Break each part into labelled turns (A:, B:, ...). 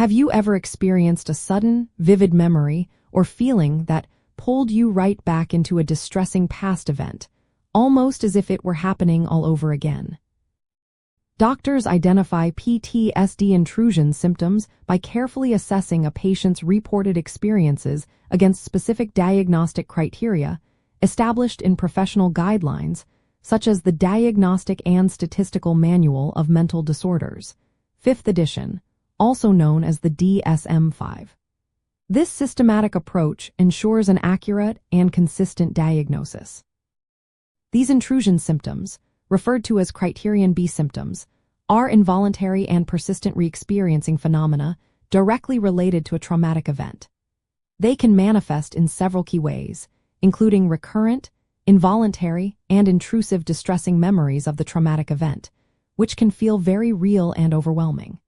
A: Have you ever experienced a sudden, vivid memory or feeling that pulled you right back into a distressing past event, almost as if it were happening all over again? Doctors identify PTSD intrusion symptoms by carefully assessing a patient's reported experiences against specific diagnostic criteria established in professional guidelines, such as the Diagnostic and Statistical Manual of Mental Disorders, 5th edition, also known as the DSM-5. This systematic approach ensures an accurate and consistent diagnosis. These intrusion symptoms, referred to as Criterion B symptoms, are involuntary and persistent re-experiencing phenomena directly related to a traumatic event. They can manifest in several key ways, including recurrent, involuntary, and intrusive distressing memories of the traumatic event, which can feel very real and overwhelming.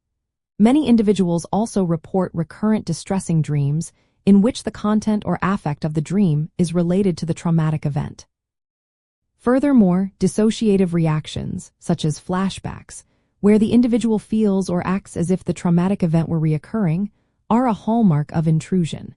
A: Many individuals also report recurrent distressing dreams in which the content or affect of the dream is related to the traumatic event. Furthermore, dissociative reactions, such as flashbacks, where the individual feels or acts as if the traumatic event were reoccurring, are a hallmark of intrusion.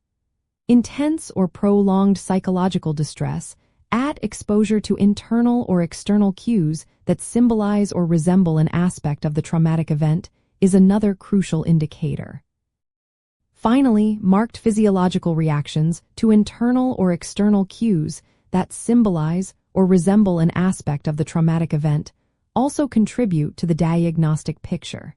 A: Intense or prolonged psychological distress add exposure to internal or external cues that symbolize or resemble an aspect of the traumatic event is another crucial indicator. Finally, marked physiological reactions to internal or external cues that symbolize or resemble an aspect of the traumatic event also contribute to the diagnostic picture.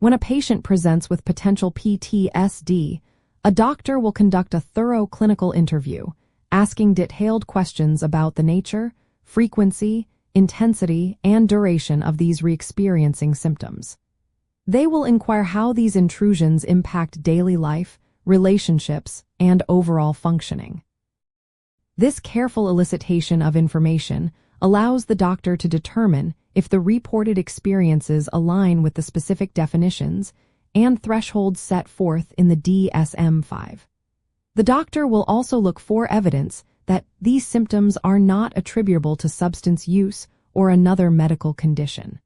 A: When a patient presents with potential PTSD, a doctor will conduct a thorough clinical interview, asking detailed questions about the nature, frequency, intensity, and duration of these re-experiencing symptoms. They will inquire how these intrusions impact daily life, relationships, and overall functioning. This careful elicitation of information allows the doctor to determine if the reported experiences align with the specific definitions and thresholds set forth in the DSM-5. The doctor will also look for evidence that these symptoms are not attributable to substance use or another medical condition.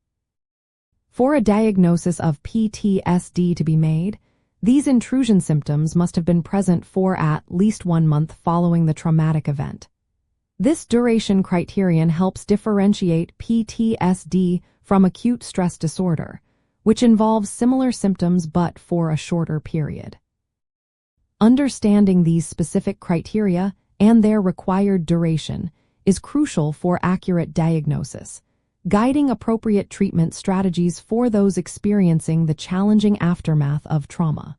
A: For a diagnosis of PTSD to be made, these intrusion symptoms must have been present for at least 1 month following the traumatic event. This duration criterion helps differentiate PTSD from acute stress disorder, which involves similar symptoms but for a shorter period. Understanding these specific criteria and their required duration is crucial for accurate diagnosis, guiding appropriate treatment strategies for those experiencing the challenging aftermath of trauma.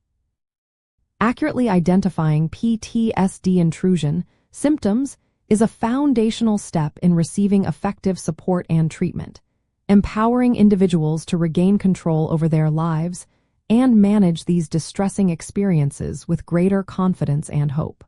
A: Accurately identifying PTSD intrusion symptoms is a foundational step in receiving effective support and treatment, empowering individuals to regain control over their lives and manage these distressing experiences with greater confidence and hope.